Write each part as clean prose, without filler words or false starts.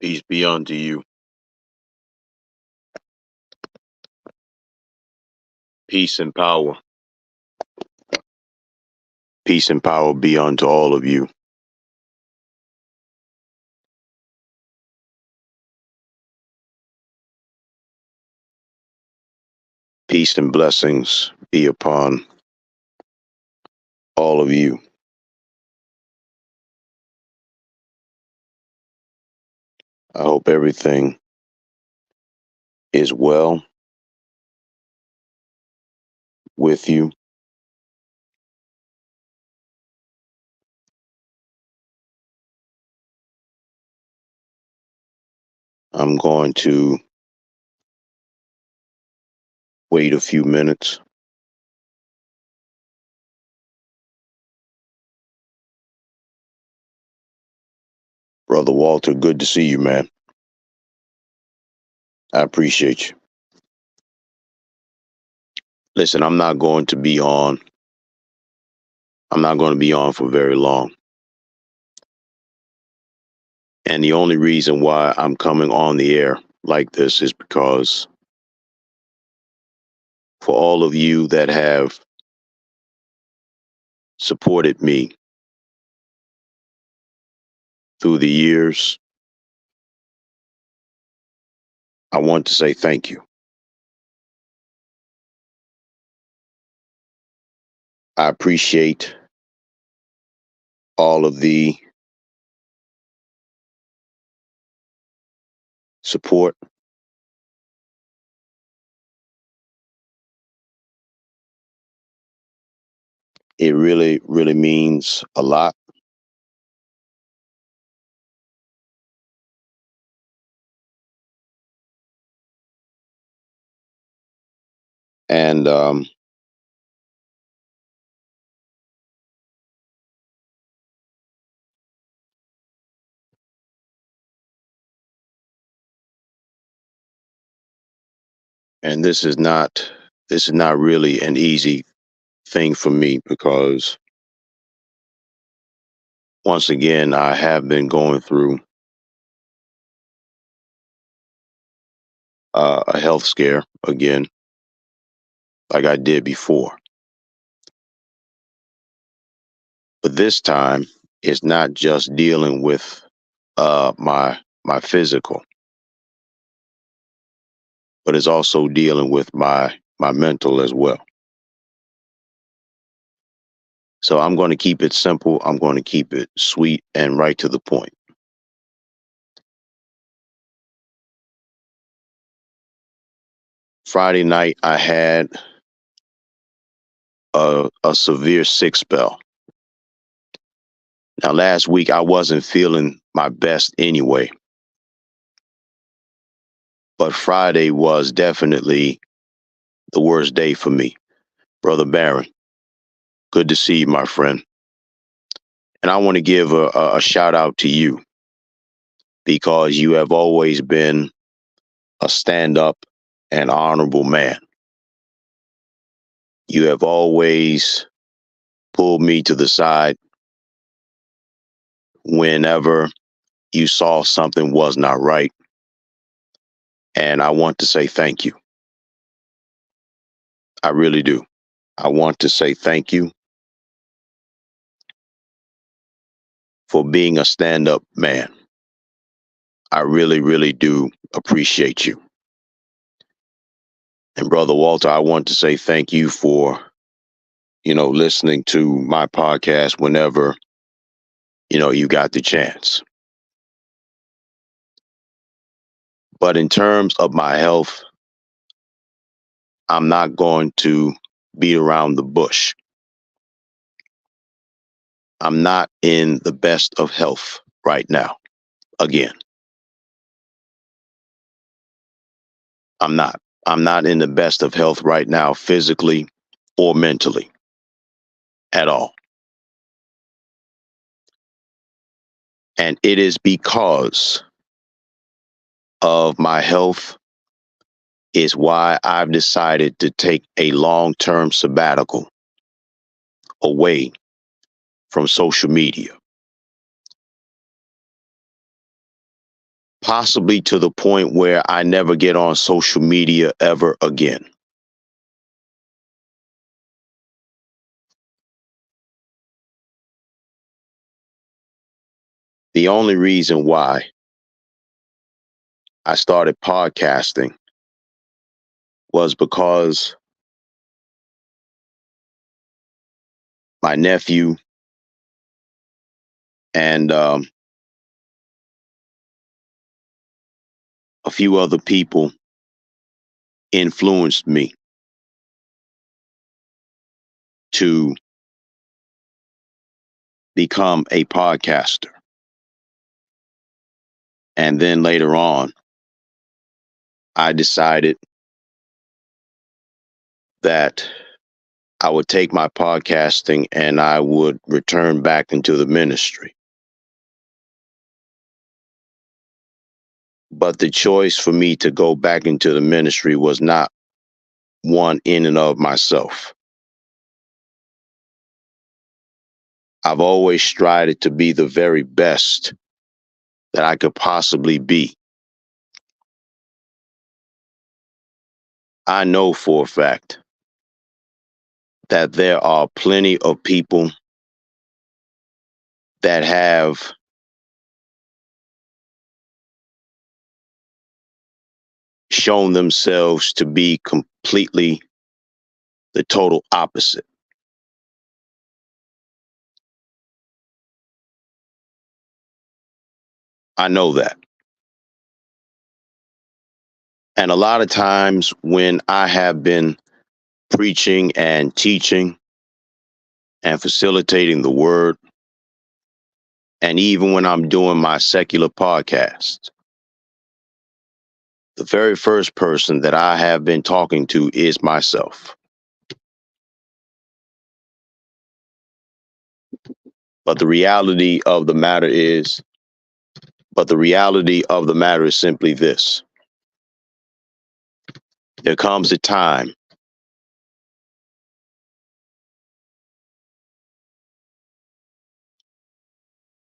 Peace be unto you. Peace and power. Peace and power be unto all of you. Peace and blessings be upon all of you. I hope everything is well with you. I'm going to wait a few minutes. Brother Walter, good to see you, man. I appreciate you. Listen, I'm not going to be on. I'm not going to be on for very long. And the only reason why I'm coming on the air like this is because for all of you that have supported me through the years, I want to say thank you. I appreciate all of the support. It really, really means a lot. And and this is not really an easy thing for me because once again I have been going through a health scare again, like I did before. But this time it's not just dealing with my physical, but it's also dealing with my mental as well. So I'm going to keep it simple. I'm going to keep it sweet and right to the point. Friday night, I had a severe sick spell. Now, last week, I wasn't feeling my best anyway, but Friday was definitely the worst day for me. Brother Barron, good to see you, my friend. And I want to give a shout out to you because you have always been a stand up and honorable man. You have always pulled me to the side whenever you saw something was not right. And I want to say thank you. I really do. I want to say thank you for being a stand up man. I really, really do appreciate you. And Brother Walter, I want to say thank you for, listening to my podcast whenever, you got the chance. But in terms of my health, I'm not going to beat around the bush. I'm not in the best of health right now. Again, I'm not. I'm not in the best of health right now, physically or mentally at all. And it is because of my health is why I've decided to take a long-term sabbatical away from social media. possibly to the point where I never get on social media ever again. The only reason why I started podcasting was because my nephew and a few other people influenced me to become a podcaster. And then later on, I decided that I would take my podcasting and I would return back into the ministry. But the choice for me to go back into the ministry was not one in and of myself. I've always strived to be the very best that I could possibly be. I know for a fact that there are plenty of people that have shown themselves to be completely the total opposite. I know that. And a lot of times when I have been preaching and teaching and facilitating the word, and even when I'm doing my secular podcast, the very first person that I have been talking to is myself. But the reality of the matter is, simply this. There comes a time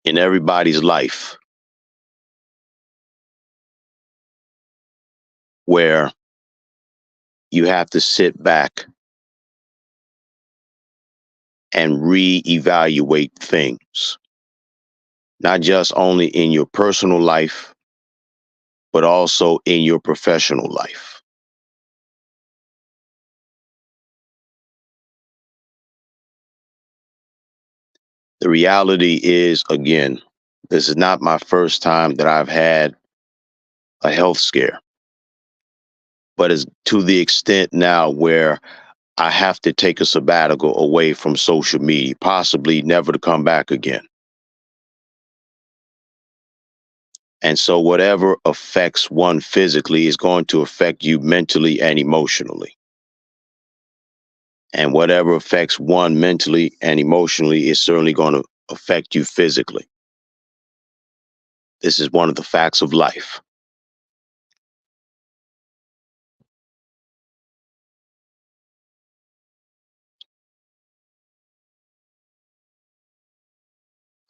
in everybody's life where you have to sit back and reevaluate things, not just only in your personal life, but also in your professional life. The reality is, again, this is not my first time that I've had a health scare, but it's to the extent now where I have to take a sabbatical away from social media, possibly never to come back again. And so whatever affects one physically is going to affect you mentally and emotionally. And whatever affects one mentally and emotionally is certainly going to affect you physically. This is one of the facts of life.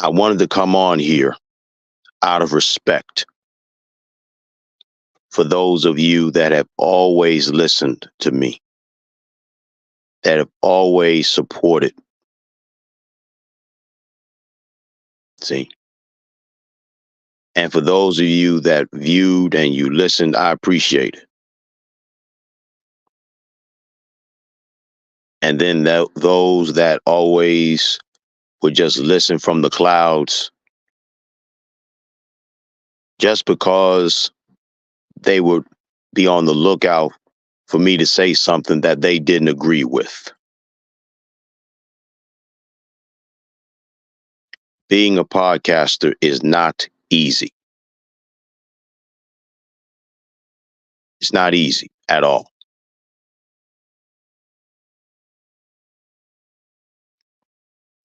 I wanted to come on here out of respect for those of you that have always listened to me, that have always supported. See? And for those of you that viewed and you listened, I appreciate it. And then those that always would just listen from the clouds just because they would be on the lookout for me to say something that they didn't agree with. Being a podcaster is not easy. It's not easy at all.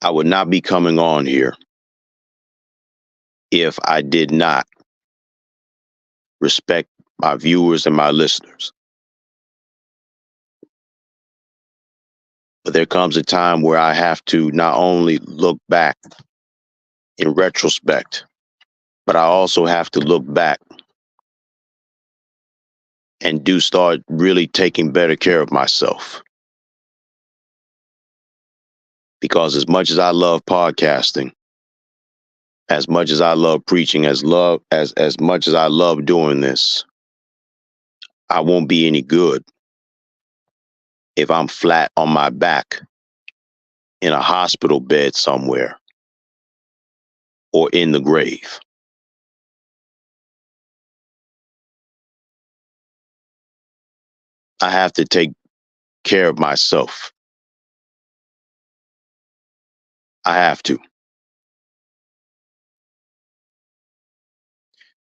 I would not be coming on here if I did not respect my viewers and my listeners. But there comes a time where I have to not only look back in retrospect, but I also have to look back and do start really taking better care of myself. Because as much as I love podcasting, as much as I love preaching, as much as I love doing this, I won't be any good if I'm flat on my back in a hospital bed somewhere or in the grave. I have to take care of myself. I have to.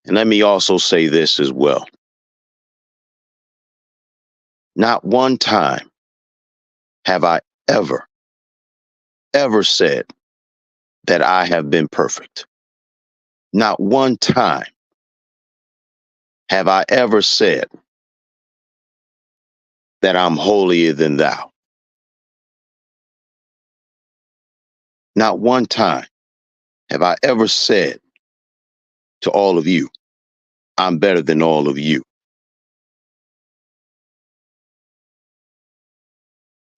And let me also say this as well. Not one time have I ever said that I have been perfect. Not one time have I ever said that I'm holier than thou. Not one time have I ever said to all of you, I'm better than all of you.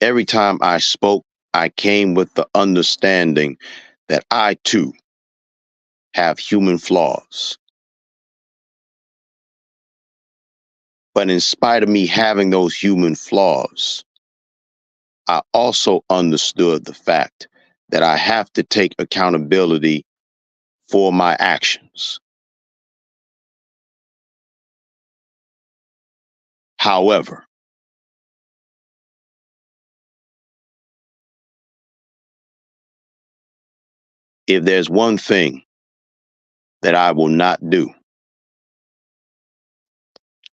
Every time I spoke, I came with the understanding that I too have human flaws. But in spite of me having those human flaws, I also understood the fact that I have to take accountability for my actions. However, if there's one thing that I will not do,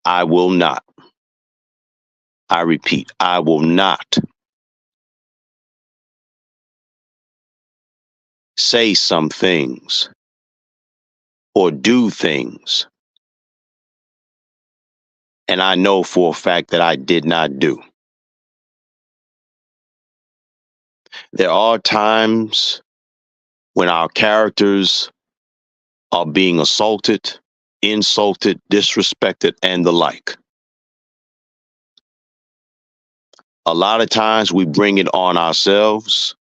I will not, I repeat, I will not say some things or do things, and I know for a fact that I did not do. There are times when our characters are being assaulted, insulted, disrespected, and the like. A lot of times we bring it on ourselves.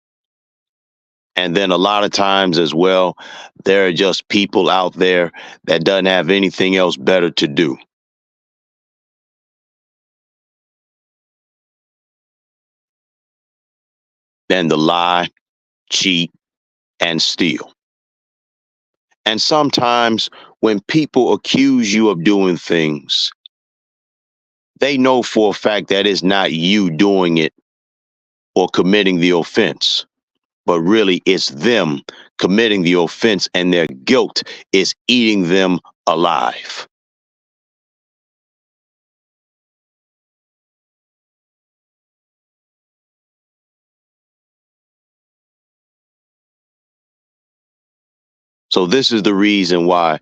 And then a lot of times as well, there are just people out there that doesn't have anything else better to do than to lie, cheat, and steal. And sometimes when people accuse you of doing things, they know for a fact that it's not you doing it or committing the offense, but really it's them committing the offense and their guilt is eating them alive. So this is the reason why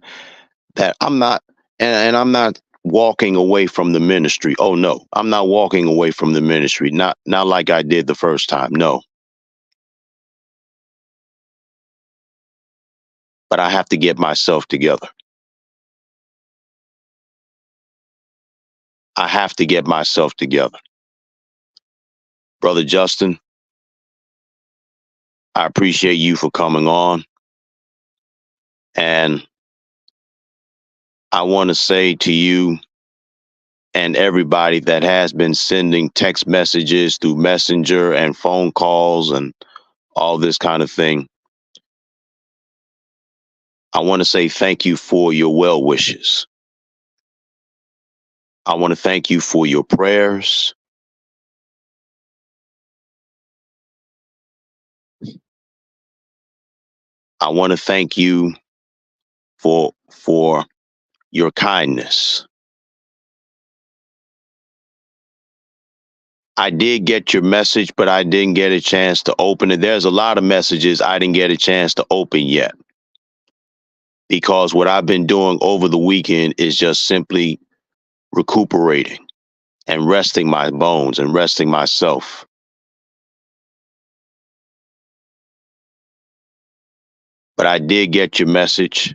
that I'm not, and I'm not walking away from the ministry. Oh no, I'm not walking away from the ministry. Not like I did the first time. No, but I have to get myself together. I have to get myself together. Brother Justin, I appreciate you for coming on. And I want to say to you and everybody that has been sending text messages through Messenger and phone calls and all this kind of thing, I want to say thank you for your well wishes. I want to thank you for your prayers. I want to thank you for your kindness. I did get your message, but I didn't get a chance to open it. There's a lot of messages I didn't get a chance to open yet because what I've been doing over the weekend is just simply recuperating and resting my bones and resting myself. But I did get your message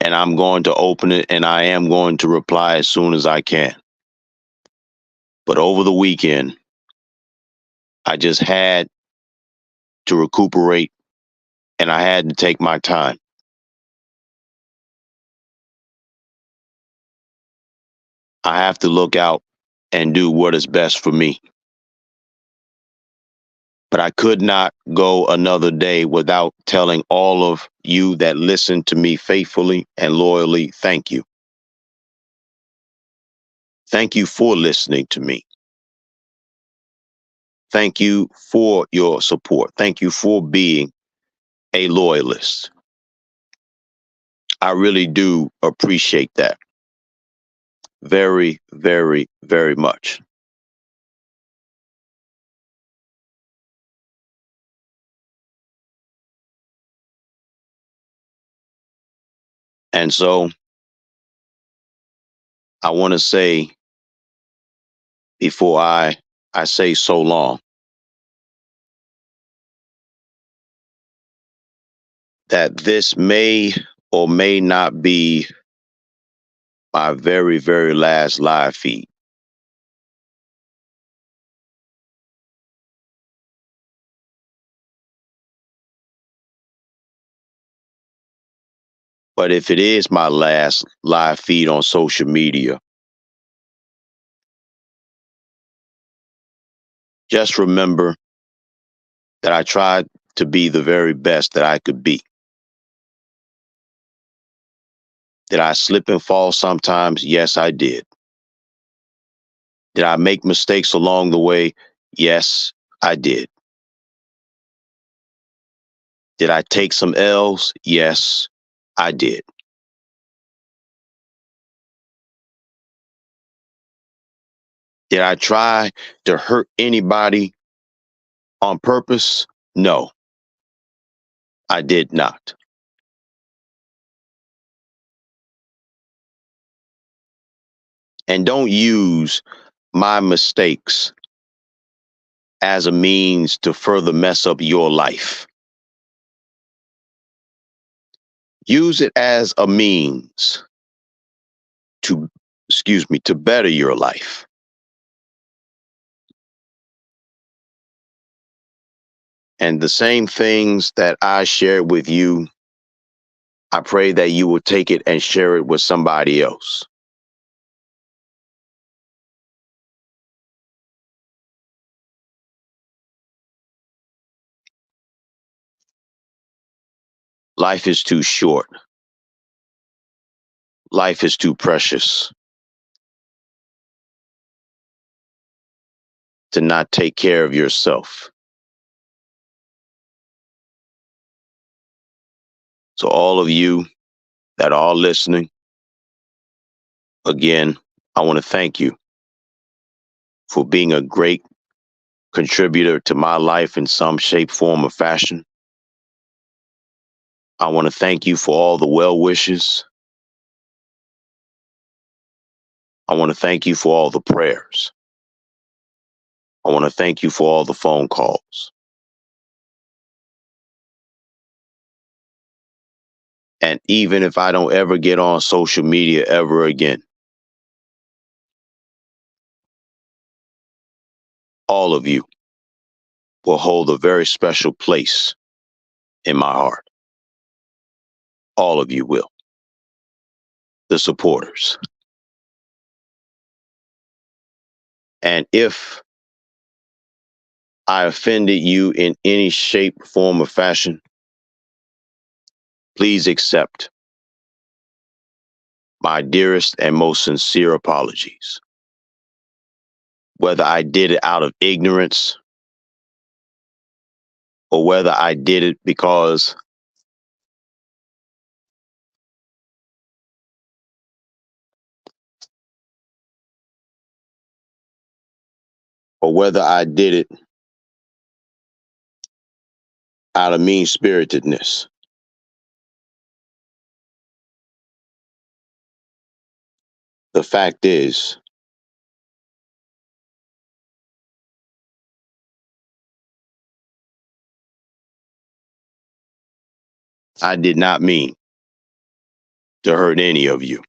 and I'm going to open it and I am going to reply as soon as I can. But over the weekend, I just had to recuperate and I had to take my time. I have to look out and do what is best for me. But I could not go another day without telling all of you that listen to me faithfully and loyally, thank you. Thank you for listening to me. Thank you for your support. Thank you for being a loyalist. I really do appreciate that very, very, very much. And so I want to say before I say so long that this may or may not be my very, very last live feed. But if it is my last live feed on social media, just remember that I tried to be the very best that I could be. Did I slip and fall sometimes? Yes, I did. Did I make mistakes along the way? Yes, I did. Did I take some L's? Yes, I did. Did I try to hurt anybody on purpose? No, I did not. And don't use my mistakes as a means to further mess up your life. Use it as a means to, to better your life. And the same things that I shared with you, I pray that you will take it and share it with somebody else. Life is too short. Life is too precious to not take care of yourself. So, all of you that are listening, again, I want to thank you for being a great contributor to my life in some shape, form, or fashion. I want to thank you for all the well wishes. I want to thank you for all the prayers. I want to thank you for all the phone calls. And even if I don't ever get on social media ever again, all of you will hold a very special place in my heart. All of you will. The supporters. And if I offended you in any shape, form, or fashion, please accept my dearest and most sincere apologies. Whether I did it out of ignorance or whether I did it because or whether I did it out of mean spiritedness. The fact is, I did not mean to hurt any of you,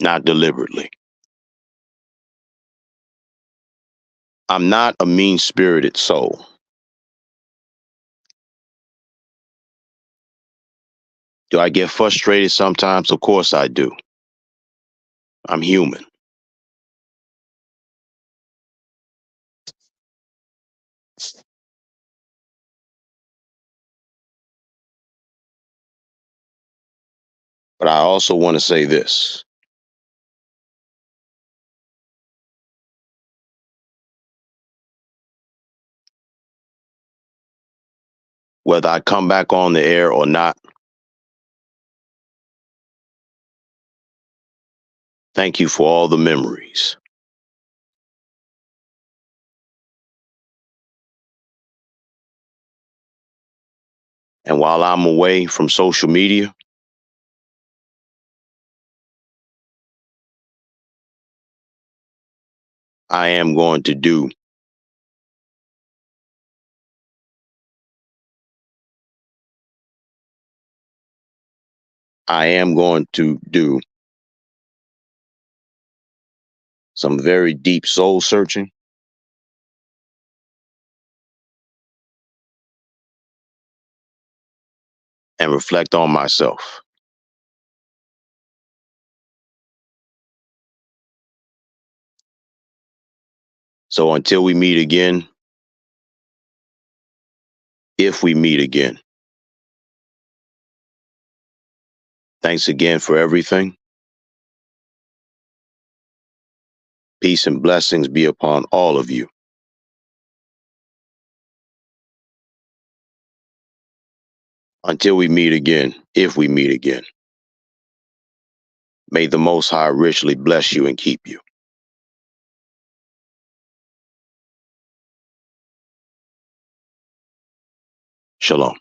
not deliberately. I'm not a mean spirited soul. Do I get frustrated sometimes? Of course I do. I'm human. But I also want to say this: whether I come back on the air or not, thank you for all the memories. And while I'm away from social media, I am going to do, I am going to do some very deep soul searching and reflect on myself. So until we meet again, if we meet again, thanks again for everything. Peace and blessings be upon all of you. Until we meet again, if we meet again, may the Most High richly bless you and keep you. Shalom.